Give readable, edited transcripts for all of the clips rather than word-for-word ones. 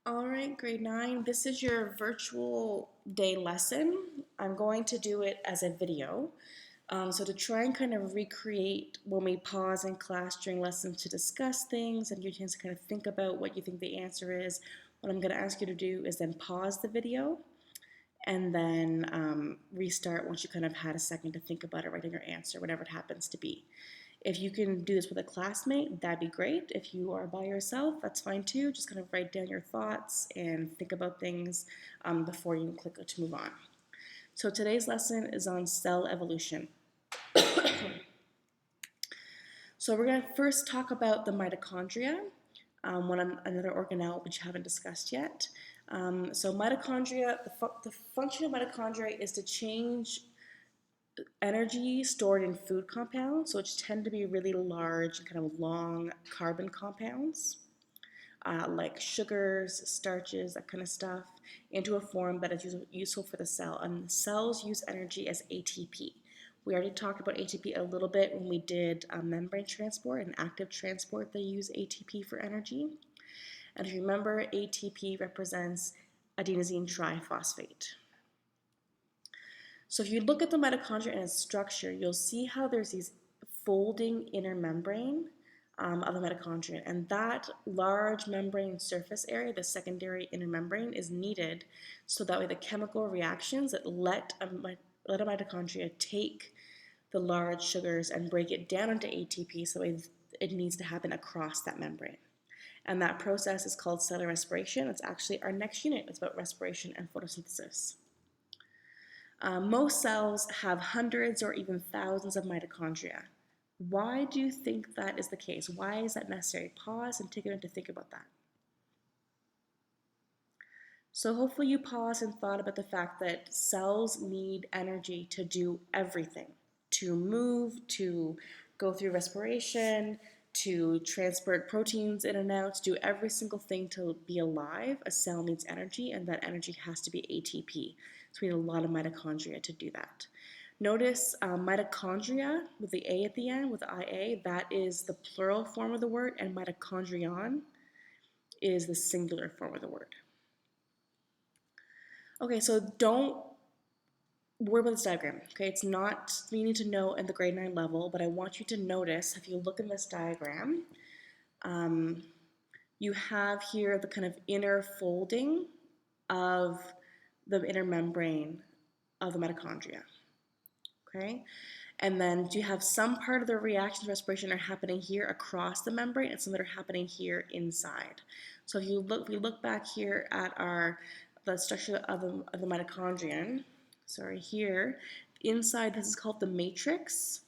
All right, grade 9, this is your virtual day lesson. I'm going to do it as a video. So to try and kind of recreate when we pause in class during lessons to discuss things and give you a chance to kind of think about what you think the answer is, what I'm going to ask you to do is then pause the video and then restart once you kind of had a second to think about it, write in your answer, whatever it happens to be. If you can do this with a classmate, that'd be great. If you are by yourself, that's fine too. Just kind of write down your thoughts and think about things before you click to move on. So today's lesson is on cell evolution. So we're going to first talk about the mitochondria, another organelle which I haven't discussed yet. So mitochondria, the function of mitochondria is to change energy stored in food compounds, which tend to be really large, kind of long carbon compounds, like sugars, starches, that kind of stuff, into a form that is useful for the cell. And the cells use energy as ATP. We already talked about ATP a little bit when we did membrane transport and active transport. They use ATP for energy. And if you remember, ATP represents adenosine triphosphate. So if you look at the mitochondria and its structure, you'll see how there's these folding inner membrane of the mitochondria. And that large membrane surface area, the secondary inner membrane, is needed so that way the chemical reactions that let a mitochondria take the large sugars and break it down into ATP, so it needs to happen across that membrane. And that process is called cellular respiration. It's actually our next unit. It's about respiration and photosynthesis. Most cells have hundreds or even thousands of mitochondria. Why do you think that is the case? Why is that necessary? Pause and take a minute to think about that. So hopefully you paused and thought about the fact that cells need energy to do everything, to move, to go through respiration, to transport proteins in and out, to do every single thing to be alive. A cell needs energy, and that energy has to be ATP. So we need a lot of mitochondria to do that. Notice mitochondria with the A at the end, with the IA, that is the plural form of the word, and mitochondrion is the singular form of the word. Okay, so don't worry about this diagram, okay? It's not you need to know at the grade 9 level, but I want you to notice, if you look in this diagram, you have here the kind of inner folding of the inner membrane of the mitochondria, okay? And then you have some part of the reactions of respiration are happening here across the membrane and some that are happening here inside. So if we look back here at the structure of the mitochondrion, here, inside this is called the matrix.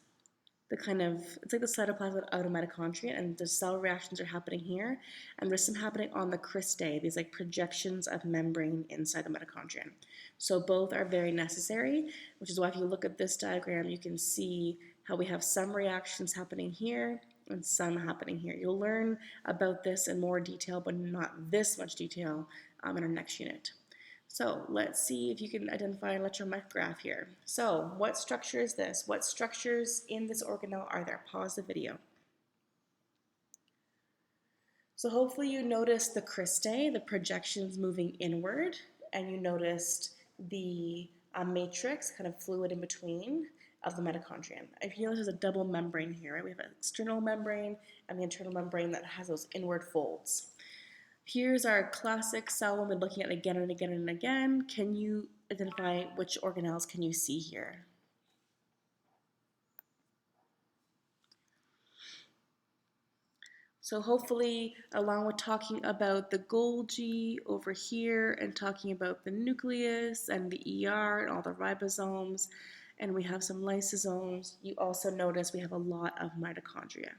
It's like the cytoplasm of the mitochondria, and the cell reactions are happening here, and there's some happening on the cristae, these like projections of membrane inside the mitochondrion. So both are very necessary, which is why if you look at this diagram, you can see how we have some reactions happening here and some happening here. You'll learn about this in more detail, but not this much detail in our next unit. So let's see if you can identify an electromyograph here. So what structure is this? What structures in this organelle are there? Pause the video. So hopefully you noticed the cristae, the projections moving inward, and you noticed the matrix, kind of fluid in between of the mitochondrion. If you notice there's a double membrane here, right? We have an external membrane and the internal membrane that has those inward folds. Here's our classic cell we've been looking at again and again and again. Can you identify which organelles can you see here? So hopefully, along with talking about the Golgi over here and talking about the nucleus and the ER and all the ribosomes, and we have some lysosomes, you also notice we have a lot of mitochondria.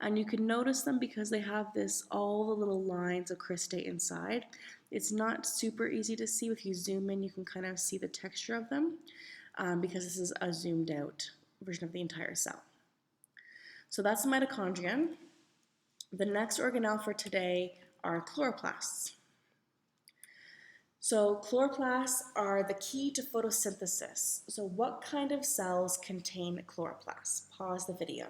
And you can notice them because they have all the little lines of cristae inside. It's not super easy to see. If you zoom in, you can kind of see the texture of them because this is a zoomed out version of the entire cell. So that's the mitochondrion. The next organelle for today are chloroplasts. So chloroplasts are the key to photosynthesis. So what kind of cells contain chloroplasts? Pause the video.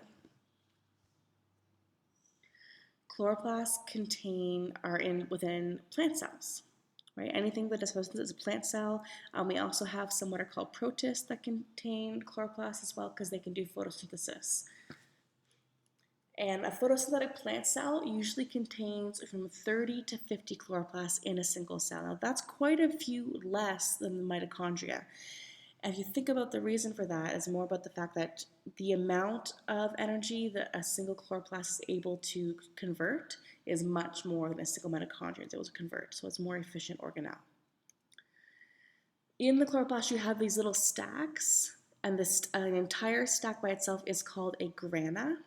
Chloroplasts are within plant cells, right? Anything that is photosynthesis is a plant cell. We also have some what are called protists that contain chloroplasts as well because they can do photosynthesis. And a photosynthetic plant cell usually contains from 30 to 50 chloroplasts in a single cell. Now that's quite a few less than the mitochondria. And if you think about the reason for that, is more about the fact that the amount of energy that a single chloroplast is able to convert is much more than a single mitochondria is able to convert. So it's a more efficient organelle. In the chloroplast, you have these little stacks, and an entire stack by itself is called a grana.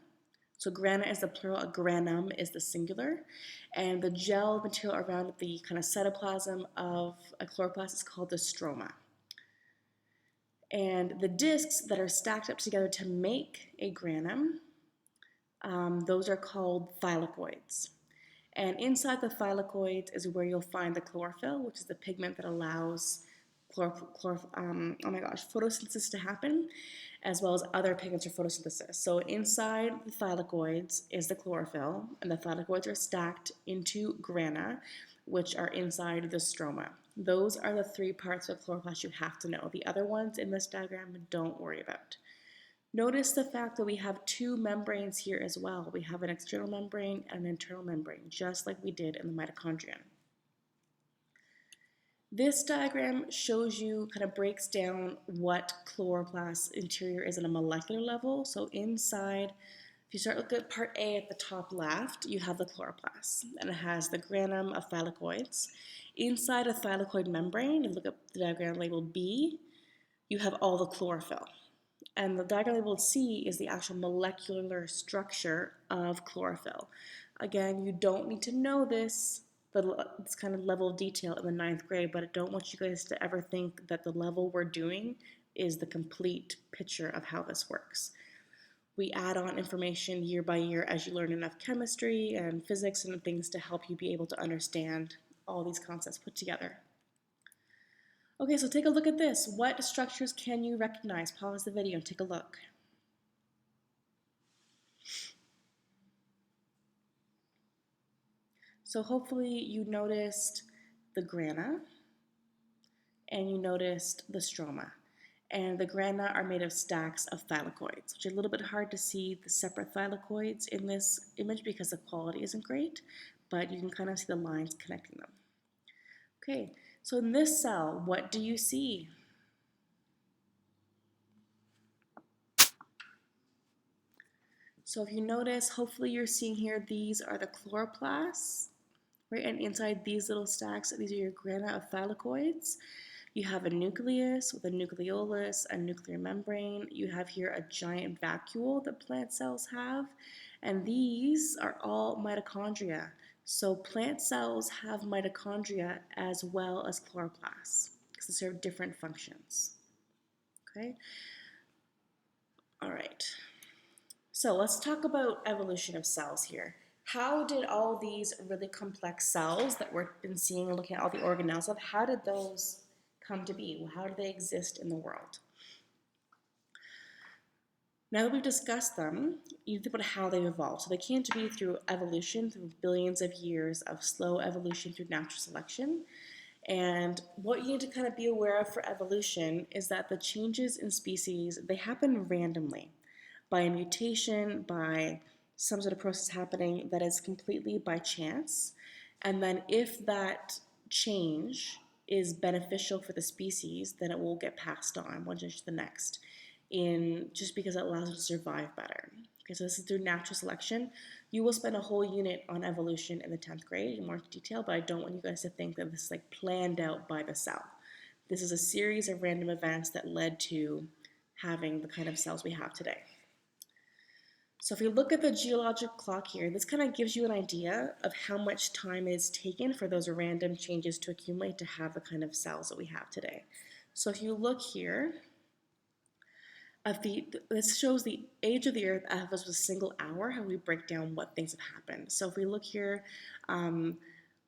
So grana is the plural, a granum is the singular, and the gel material around the kind of cytoplasm of a chloroplast is called the stroma. And the discs that are stacked up together to make a granum, those are called thylakoids. And inside the thylakoids is where you'll find the chlorophyll, which is the pigment that allows photosynthesis to happen, as well as other pigments for photosynthesis. So inside the thylakoids is the chlorophyll, and the thylakoids are stacked into grana, which are inside the stroma. Those are the three parts of chloroplast you have to know. The other ones in this diagram, don't worry about. Notice the fact that we have two membranes here as well. We have an external membrane and an internal membrane, just like we did in the mitochondria. This diagram shows you, kind of breaks down what chloroplast interior is at a molecular level. So inside, if you start looking at part A at the top left, you have the chloroplast, and it has the granum of thylakoids. Inside a thylakoid membrane, if you look at the diagram labeled B, you have all the chlorophyll. And the diagram labeled C is the actual molecular structure of chlorophyll. Again, you don't need to know this kind of level of detail in the 9th grade, but I don't want you guys to ever think that the level we're doing is the complete picture of how this works. We add on information year by year as you learn enough chemistry and physics and things to help you be able to understand all these concepts put together. Okay, so take a look at this. What structures can you recognize? Pause the video and take a look. So hopefully you noticed the grana and you noticed the stroma. And the grana are made of stacks of thylakoids, which are a little bit hard to see the separate thylakoids in this image because the quality isn't great, but you can kind of see the lines connecting them. Okay, so in this cell, what do you see? So if you notice, hopefully you're seeing here, these are the chloroplasts, right? And inside these little stacks, these are your grana of thylakoids. You have a nucleus with a nucleolus, a nuclear membrane. You have here a giant vacuole that plant cells have. And these are all mitochondria. So plant cells have mitochondria as well as chloroplasts because they serve different functions. Okay? All right. So let's talk about evolution of cells here. How did all these really complex cells that we've been seeing and looking at all the organelles of, how did those come to be? Well, how do they exist in the world? Now that we've discussed them, you think about how they've evolved. So they came to be through evolution, through billions of years of slow evolution through natural selection. And what you need to kind of be aware of for evolution is that the changes in species, they happen randomly by a mutation, by some sort of process happening that is completely by chance. And then if that change is beneficial for the species, then it will get passed on one generation to the next, just because it allows it to survive better. Okay, so this is through natural selection. You will spend a whole unit on evolution in the 10th grade in more detail, but I don't want you guys to think that this is like planned out by the cell. This is a series of random events that led to having the kind of cells we have today. So if you look at the geological clock here, this kind of gives you an idea of how much time it is taken for those random changes to accumulate to have the kind of cells that we have today. So if you look here, this shows the age of the Earth as a single hour, how we break down what things have happened. So if we look here,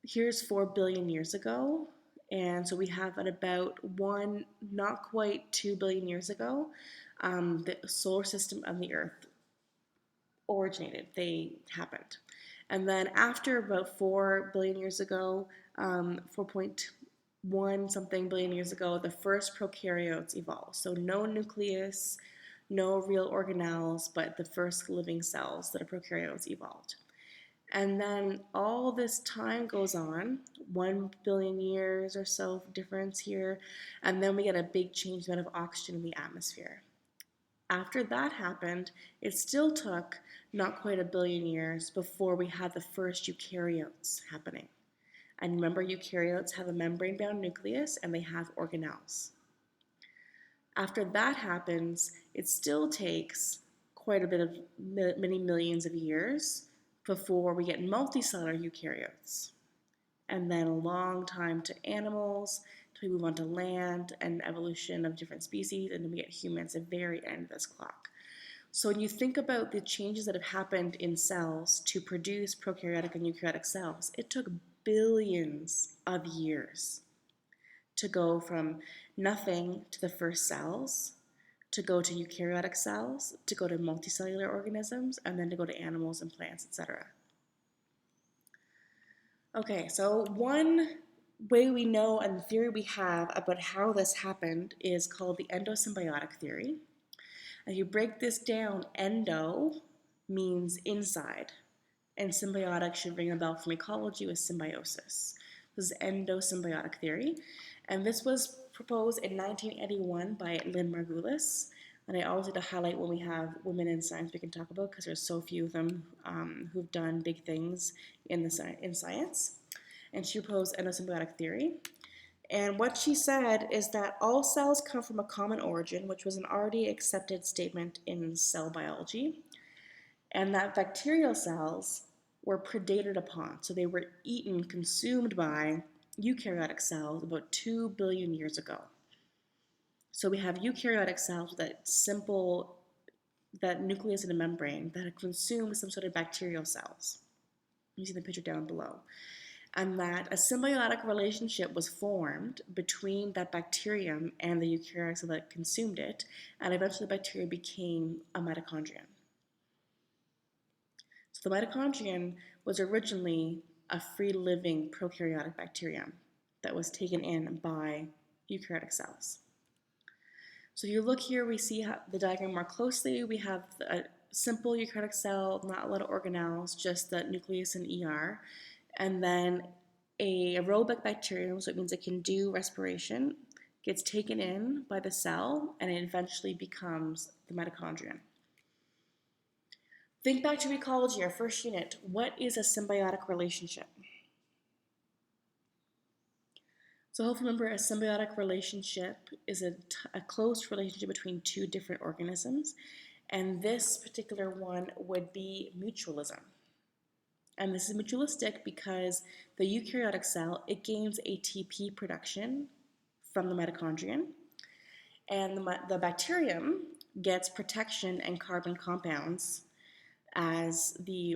here's 4 billion years ago, and so we have at about not quite 2 billion years ago, the solar system and the Earth originated, they happened. And then after about 4 billion years ago, 4.1 something billion years ago, the first prokaryotes evolved. So no nucleus, no real organelles, but the first living cells that are prokaryotes evolved. And then all this time goes on, 1 billion years or so difference here, and then we get a big change in the amount of oxygen in the atmosphere. After that happened, it still took not quite 1 billion years before we had the first eukaryotes happening. And remember, eukaryotes have a membrane-bound nucleus and they have organelles. After that happens, it still takes quite a bit of many millions of years before we get multicellular eukaryotes. And then a long time to animals, till we move on to land and evolution of different species, and then we get humans at the very end of this clock. So when you think about the changes that have happened in cells to produce prokaryotic and eukaryotic cells, it took billions of years to go from nothing to the first cells, to go to eukaryotic cells, to go to multicellular organisms, and then to go to animals and plants, etc. Okay, so one way we know and theory we have about how this happened is called the endosymbiotic theory. And you break this down, endo means inside, and symbiotic should ring a bell from ecology with symbiosis. This is endosymbiotic theory, and this was proposed in 1981 by Lynn Margulis. And I always like to highlight when we have women in science we can talk about, because there's so few of them who've done big things in science. And she proposed endosymbiotic theory. And what she said is that all cells come from a common origin, which was an already accepted statement in cell biology, and that bacterial cells were predated upon. So they were eaten, consumed by eukaryotic cells about 2 billion years ago. So we have eukaryotic cells with that nucleus in a membrane that consume some sort of bacterial cells. You see the picture down below. And that a symbiotic relationship was formed between that bacterium and the eukaryotic cell that consumed it, and eventually the bacteria became a mitochondrion. So the mitochondrion was originally a free-living prokaryotic bacterium that was taken in by eukaryotic cells. So if you look here, we see the diagram more closely. We have a simple eukaryotic cell, not a lot of organelles, just the nucleus and ER. And then a aerobic bacterium, so it means it can do respiration, gets taken in by the cell, and it eventually becomes the mitochondrion. Think back to ecology, our first unit. What is a symbiotic relationship? So hopefully remember, a symbiotic relationship is a close relationship between two different organisms, and this particular one would be mutualism. And this is mutualistic because the eukaryotic cell, it gains ATP production from the mitochondrion, and the bacterium gets protection and carbon compounds as the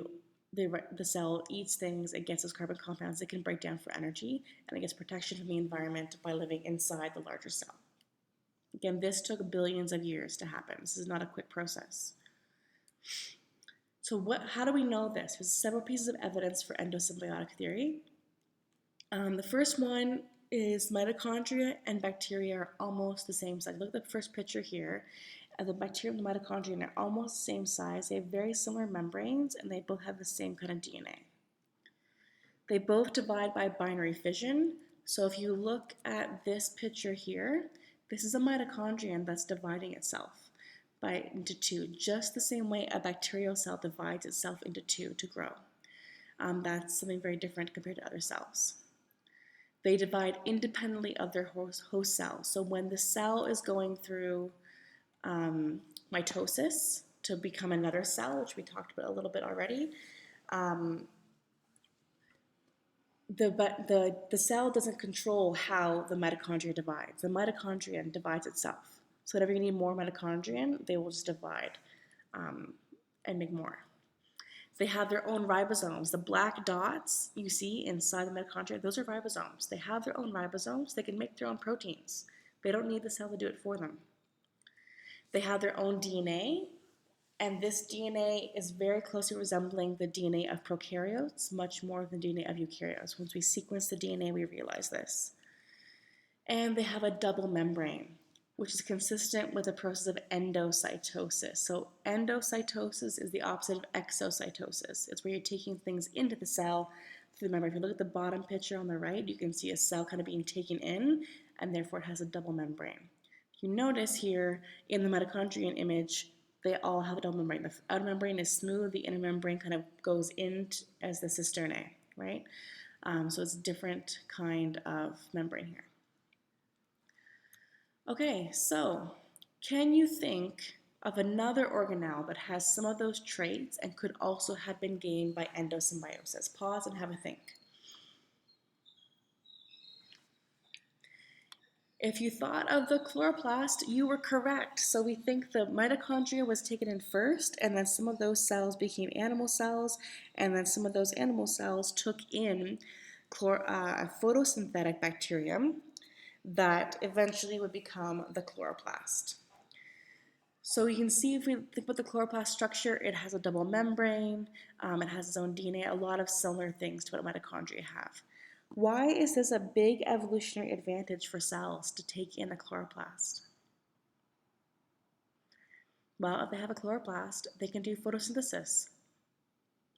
cell eats things. It gets those carbon compounds it can break down for energy, and it gets protection from the environment by living inside the larger cell. Again, this took billions of years to happen. This is not a quick process. So how do we know this? There's several pieces of evidence for endosymbiotic theory. The first one is mitochondria and bacteria are almost the same size. Look at the first picture here. The bacteria and the mitochondria are almost the same size. They have very similar membranes, and they both have the same kind of DNA. They both divide by binary fission. So if you look at this picture here, this is a mitochondrion that's dividing itself into two, just the same way a bacterial cell divides itself into two to grow. That's something very different compared to other cells. They divide independently of their host cells. So when the cell is going through mitosis to become another cell, which we talked about a little bit already, the cell doesn't control how the mitochondria divides. The mitochondrion divides itself. So whenever you need more mitochondrion, they will just divide and make more. They have their own ribosomes. The black dots you see inside the mitochondria, those are ribosomes. They have their own ribosomes. They can make their own proteins. They don't need the cell to do it for them. They have their own DNA, And this DNA is very closely resembling the DNA of prokaryotes, much more than the DNA of eukaryotes. Once we sequence the DNA, we realize this. And they have a double membrane, which is consistent with the process of endocytosis. So endocytosis is the opposite of exocytosis. It's where you're taking things into the cell through the membrane. If you look at the bottom picture on the right, you can see a cell kind of being taken in, and therefore it has a double membrane. You notice here in the mitochondrial image, they all have a double membrane. The outer membrane is smooth, the inner membrane kind of goes in as the cisternae, right? So it's a different kind of membrane here. Okay, so can you think of another organelle that has some of those traits and could also have been gained by endosymbiosis? Pause and have a think. If you thought of the chloroplast, you were correct. So we think the mitochondria was taken in first, and then some of those cells became animal cells, and then some of those animal cells took in a photosynthetic bacterium that eventually would become the chloroplast. So you can see if we think about the chloroplast structure, it has a double membrane, it has its own DNA, a lot of similar things to what mitochondria have. Why is this a big evolutionary advantage for cells to take in a chloroplast? Well, if they have a chloroplast, they can do photosynthesis,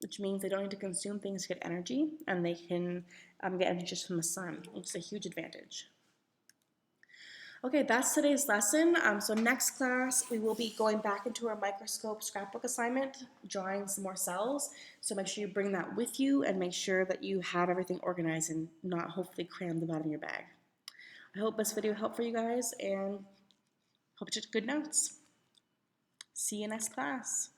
which means they don't need to consume things to get energy, and they can get energy just from the sun, which is a huge advantage. Okay, that's today's lesson. So next class, we will be going back into our microscope scrapbook assignment, drawing some more cells. So make sure you bring that with you and make sure that you have everything organized and not hopefully cram them out of your bag. I hope this video helped for you guys and hope you took good notes. See you next class.